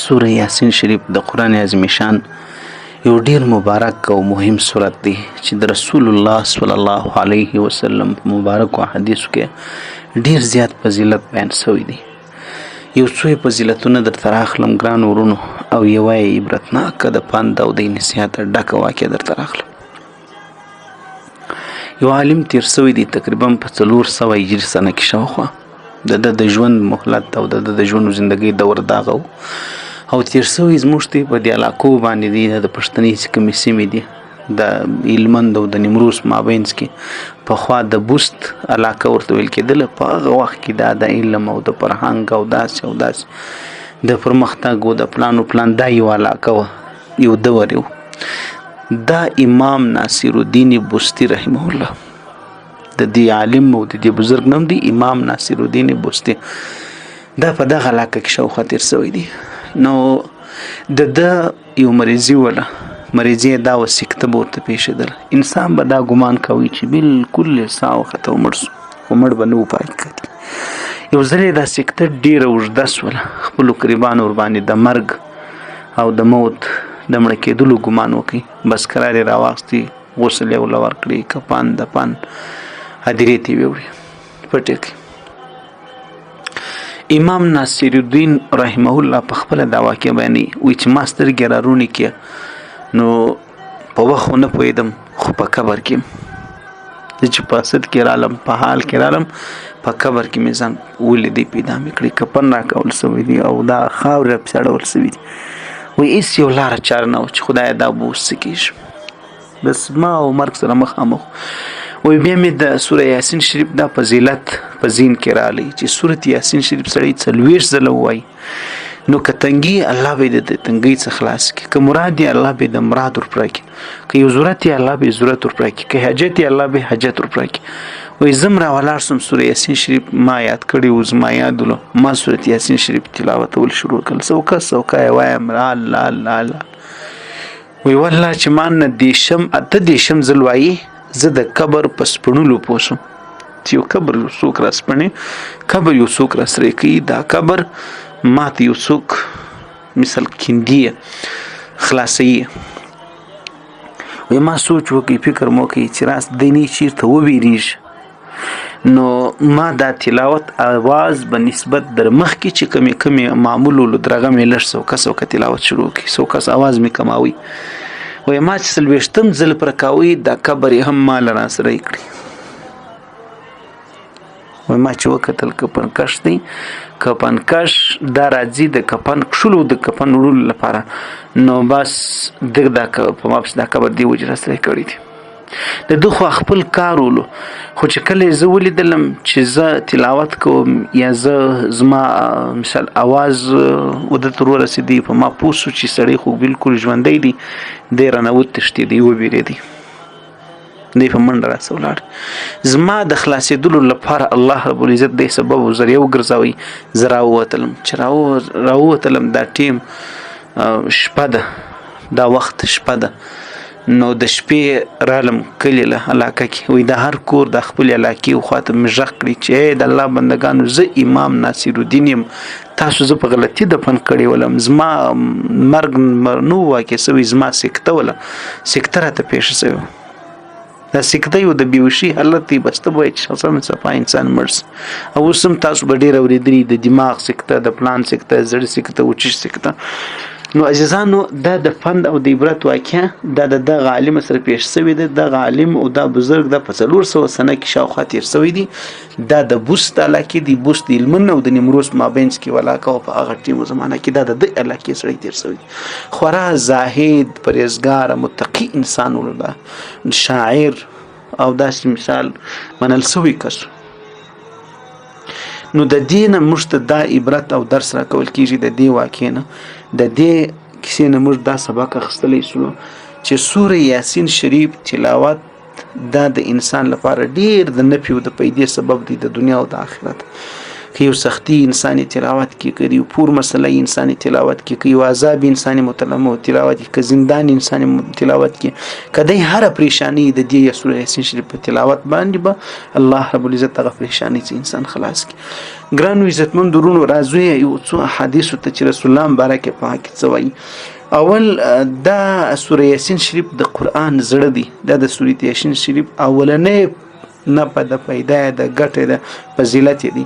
سوره یاسین شریف د قرآن عظیم شان یو ډیر مبارک او مهم سورت دی چې د رسول الله صلی الله علیه وسلم په مبارکو حدیثو کې ډیر زیات فضیلت بیان شوی دی. یو څو فضیلتونه درته راخلم ګران ورونو او یوه یې عبرتناکه د پند او د نصیحت ډکه واقعه درته راخلم. یو عالم تیر شوی دی تقریبا په 400 هجري سنه کې شاوخوا. د ژوند مهلت او د ژوند زندګۍ دور داغه او تیر شوی زموږ ته په دې علاقو باندې دی د پښتنې چې کومې سیمې دي د هلمند او د نیمروز مابینځ کې پخوا د بوست علاقه ورته ویل کېدله. په هغه وخت کې دا د علم او د فرهنګ او داسې د پرمختګ او د پلان دا یو علاقه وه، یو دور یو. دا امام ناصر الدین بستی رحمه الله د دې عالم او د دې بزرګ نوم دی امام ناصر الدین بستی. دا په دغه علاقه کې شاوخوا تیر شوی دی. نو د یو مریضي دا و سکته به ورته پېښېدله. انسان به دا ګمان کوي چې بالکل ساه وخته ومړ سو، خو مړ به نه و په حقیقت. یو ځل یې دا سکته ډېره اوږده شوله، خپلو قریبانو ورباندې د مرګ او د موت د مړه کېدلو ګمان وکړي. بس قرار یې راواخیستې، غسل یې ورله ورکړې، کفن دفن هدیرې ته یې ویوړې پټې کړې. امام ناصر الدین رحمه الله په خپله دا واقع بیانوي، وایي چې ما سترګې را روڼې کړې نو په وخت ونه پوهېدم، خو په قبر کې زه چې په اسد کې رالم، په حال کې رالم، په قبر کې مې ځان ولیدی، پیدا مې کړی، کفن راکول شوی دی او دا خاورې راپسې اړول شوي دي. وایي هېڅ یو لاره چاره نه وه چې خدایه دا به اوس څه کېږي. بس ما او مرګ سره مخامخ. وایي بیا مې د سوره یاسین شریف دا فضیلت په ذهن کې راغلی چې سورت یاسین شریف سړی 40 ځله ووایي نو که تنګي الله به د تنګۍ څخه خلاص کړي، که مراد یې الله به د مراد ورپوره کړي، که یو ضرورت یې الله به ضرورت ورپوره کړي، که حاجت یې الله به حاجت ورپوره کړي. وایي زه م راولاړ شوم، سوره یاسین شریف ما یاد کړی و، زما یاد ولو، ما سورت یاسین شریف تلاوتول شروع کړل. سوکه یې وایم الله الله الله. وایي والله چې ما نه 8 ځل وایي زه د قبر په سپڼلو پوه شم چې یو قبر یو څوک را سپڼي، قبر یو څوک را سری کوي، دا قبر ماته یو څوک مثل کیندي خلاصوي. وایي ما سوچ وکړي، فکر مو وکړي چې راست دیني چېرته وویریږي. نو ما دا تلاوت اواز به نسبت در مخکې چې کمې معمول ولو درغه مې لږ سوکه تلاوت شروع کړي، سوکس اواز مې کماوي. وایي ما چې 40 ځل پر کاوي دا قبر یې هم ما له راسره کړي. وایي ما چې وکتل کفنکش دی، کفنکش دا راځي د کفن کښلو د کفن وړلو لپاره، نو بس دا په ما پسې دا قبر دی وجې راسره کړی دی. د ده خو خپل کار ولو، خو چې کله زه ولیدلم چې زه تلاوت کوم یا زما مثال اواز وده ته ورسېدی، په ما پوه سو چې سړی خو بالکل ژوندی دی، دی رانه وتښتېدی، وبېرېدی، دی په منډه راسه ولاړ. زما د خلاصېدلو لپاره الله رب العزت دی سبب او ذریعه وګرځوئ. زه راووتلم، چې راووتلم دا ټیم شپه ده، دا وخت شپه ده. نو د شپې رالم کلي له علاقه کې. وایي د هر کور د خپل علاقې خواته مې غږ کړي چې ای د الله بندګانو زه امام ناصر الدین یم، تاسو زه په غلطي دفن کړی ولم، زما مرګ نو واقع شوی، زما سکته وله، سکته راته پېښه شوې. دا سکته یو د بیهوشي حالت دی، بس ته به وایې چې شخصا صفا انسان مړ سي. او اوس هم تاسو به ډېر اورېدلي د دماغ سکته، د پلان سکته، زړه سکته، وچش سکته. نو عزیزانو دا د فند او د عبرت واقعه دا د دغه عالم سره پیښ شوې ده. دغه عالم او دا بزرګ د په 400 سنه کې شاوخوا تیر شوی دی. دا د بوست علاقې دی، بوست د هلمند او د نیمروز مابینځ کې علاقه او په هغه ټیمو زمانه کې دا د دې علاقې سړی تیر شوی دی. خورا زاهد، پرهیزګار، متقي انسان ولله، شاعر او داسې مثال منل شوی کس. نو د دې نه موږ ته دا عبرت او درس راکول کېږي، د دې واقعې نه، د دې کیسې نه موږ دا سبق اخیستلی سو چې سوره یاسین شریف تلاوت دا د انسان لپاره ډېر د نفع او د پیدې سبب دی د دنیا او د آخرت. که یو سختی انسان تلاوت کی، که یو پور مسله انسان تلاوت کی، که یو عذاب انسان متلمو تلاوت کی، که زندان انسان تلاوت کی، کدی هر پریشانی د دې سوره یاسین شریف په تلاوت باندې به الله رب العزت هغه پریشانی چې انسان خلاص کی. ګرانو عزتمن درونو راځو یو څو احادیث ته چې رسول الله مبارک پاک څه وایي. اول دا سوره یاسین شریف د قرآن زړه دی. دا د سوره یاسین شریف اولنې نه په د پیدا د ګټه د فضیلت دی.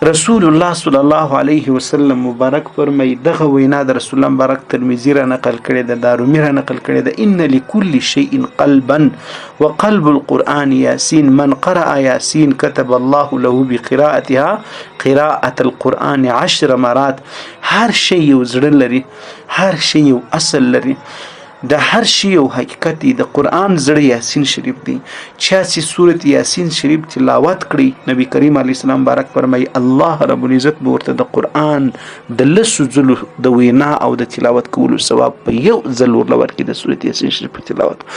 رسول الله صلی الله علیه وسلم مبارک فرمایي دغه وینا د رسول الله مبارک ترمذی را نقل کړي د دارمی را نقل کړي د ان لكل شيء قلبا وقلب القرآن ياسين من قرأ ياسين كتب الله له بقراءتها قراءة القرآن 10 مرات. هر شی یو زړه لري، هر شی یو اصل لري، د هر شی یو حقیقت دی. د قرآن زړه یاسین شریف دی. چا چې سورت یاسین شریف تلاوت کړي نبی کریم علیه السلام بارک فرمایي الله رب العزت به ورته د قرآن د لسو ځلو د وینا او د تلاوت کولو ثواب په یو ځل ورله ورکړي د سورت یاسین شریف په تلاوت.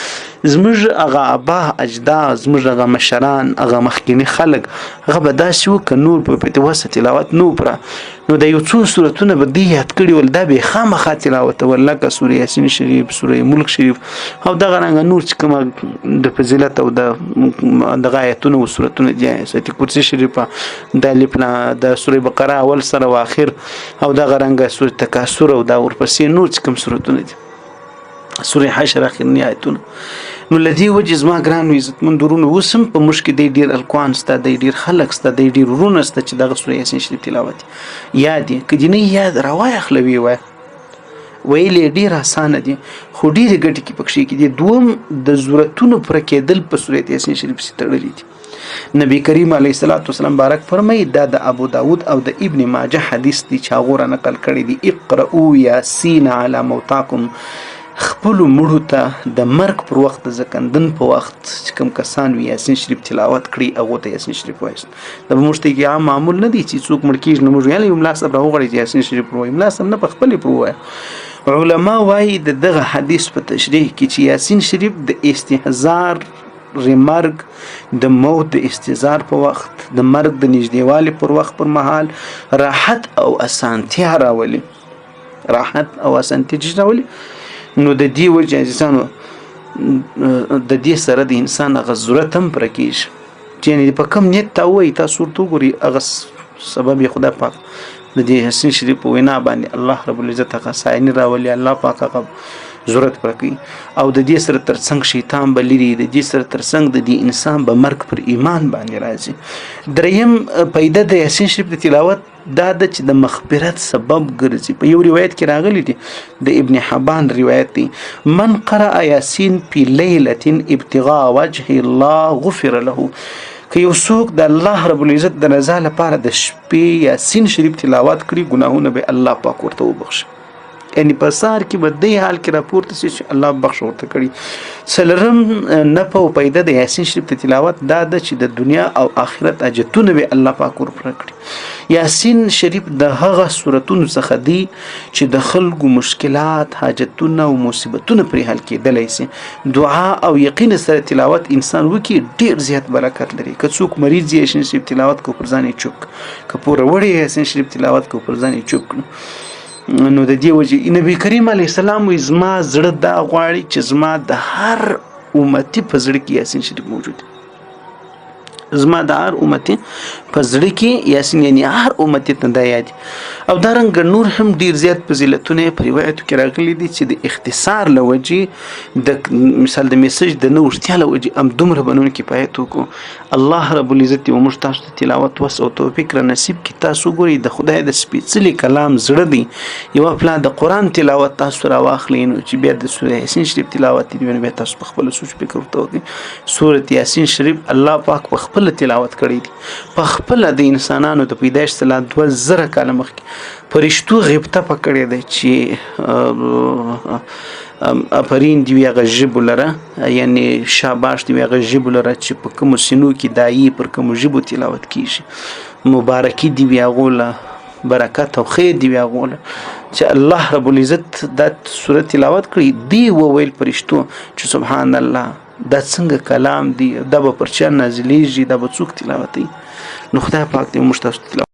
زموږ هغه ابا اجداد، زموږ هغه مشران، هغه مخکینی خلک هغه به داسې وو که نور په پتوسه تلاوت نو پره نو د یو څو سورتونه به دې یاد کړي ول، دا به خامخا تلاوتول لکه سوره یاسین شریف، سوره ملک شریف او دغه رنګه نور چې کومه د فضیلت او د آیتونه او سورتونه دي، آیت کرسی شریفه، د الف د سوره بقره اول سره او اخر او دغه رنګه سوره تکاثر او دا ورپسې نور چې کوم سورتونه دي، سوره حشر اخرنی آیتونه. نو لدی وجه زما ګرانو عزتمن درونو اوس هم په موږ کې دی ډېر الکوان سته، دی ډېر خلک سته، دی ډېر وروڼه سته چې دغه سوره یاسین شریف تلاوت یاد یې که دې نه یاد راوایه خلوي وایه ویل یې ډېر اسانه دي خو ډېرې ګټې کې پکښې کې دي. دوم د ضرورتونو پوره کېدل په سوره یاسین شریف پسې تړلي دي. نبی کریم علیه الصلاة والسلام بارک فرمایي دا د ابو داود او د ابن ماجه حدیث دی چې هغو را نقل کړی دي اقرؤوا یاسین علی موتاکم. خپلو مړو ته د مرګ پر وخت د زکندن په وخت چې کوم کسان وي یاسین شریف تلاوت کړي هغو ته یاسین شریف وایست. دا به موږ ته کې عام معمول نه دی چې څوک مړ کېږي نو موږ ویلی یو ملا صاحب راوغړی چې یاسین شریف پر وایي، ملا صاحب نه په خپلې پر ووایه. علما وایي د دغه حدیث په تشریح کې چې یاسین شریف د استحضار مرګ، د موت د استحضار په وخت، د مرګ د نږدېوالي پر وخت پر مهال راحت او اسانتیا راولي، راحت او اسانتیا راولي. نو د دې وجه عزیزانو د دې سره د انسان هغه ضرورت هم پوره کېږي چې یعنې په کوم نیت ته ووایي تاسو ورته وګورئ هغه سبب یې خدای پاک د دې یاسین شریف په وینا باندې الله رب العزت هغه سایني راولي، الله پاک هغه ضرورت پوره کوي او د دې سره ترڅنګ شیطان به لري، د دې سره ترڅنګ د دې انسان به مرګ پر ایمان باندې راځي. دریم پیدا د یاسین شریف د تلاوت دا د چې د مغفرت سبب ګرځي. په یو روایت کې راغلی دی د ابن حبان روایت دی من قرأ یاسین فی لیلة ابتغاء وجه الله غفر له. که یو څوک د الله رب العزت د رضا لپاره د شپې یاسین شریف تلاوت کړي ګناهونه به الله پاک ورته وبخښي. یعنی په سهار کې به دې حال کې راپورته شي چې الله بخښ ورته کړي. څلورم نفع او پیدا د یاسین شریف د تلاوت دا ده چې د دنیا او آخرت حاجتونه به الله پاک ورپوره کړي. یاسین شریف د هغه سورتونو څخه دی چې د خلکو مشکلات، حاجتونه او مصیبتونه پرې حل کېدلی سي. دعا او یقین سره تلاوت انسان وکړي ډېر زیات برکت لري. که څوک مریض یاسین شریف تلاوت کو پر ځان یې چوپ، که پوره وړی یاسین شریف تلاوت کو پر ځان یې چوپ کړو. نو د دې وجه نبی کریم علیه السلام وایي زما زړه دا غواړي چې زما د هر امتي په زړه کې یاسین شریف موجود دی. زما د هر امتي په زړه کې یاسین یعنی هر امتي ته دا یاد او دا رنګ نور هم ډیر زیات فضیلتونه په روایتو کې راغلي دي چې د اختصار له وجې د مثال د میسج د نه ورتیا له وجې هم دومره بنون کفایت وکړو. الله رب العزت یو موږ تاسو ته تلاوت وس او توفیق را نصیب کړي. تاسو ګورئ د خدای د سپېڅلي کلام زړه دی یو پلا د قرآن تلاوت تاسو را واخلئ نو چې بیا د سوره یاسین شریف تلاوت دی بیا تاسو په خپل سوچ فکر ورته وکړئ. سوره یاسین شریف الله پاک په خپل تلاوت کړی دی، په خپل د انسانانو د پیدایش سره 2000 کاله مخکې فرشتو غیبته پکړی دی چې افرین دی هغه ژبو لره یعنی شاباش دی هغه ژبو لره چې په کوم سینو کې دایي پر کوم ژبو تلاوت کیږي. مبارکي دی هغه له برکت او خیر دی هغه له چې الله رب العزت د سورۃ تلاوت کړی دی وویل فرشتو چې سبحان الله دا څنګه کلام دی دا به پر چا نازلیږي دا به څوک تلاوت کوي. نو خدای پاک دې موږ تاسو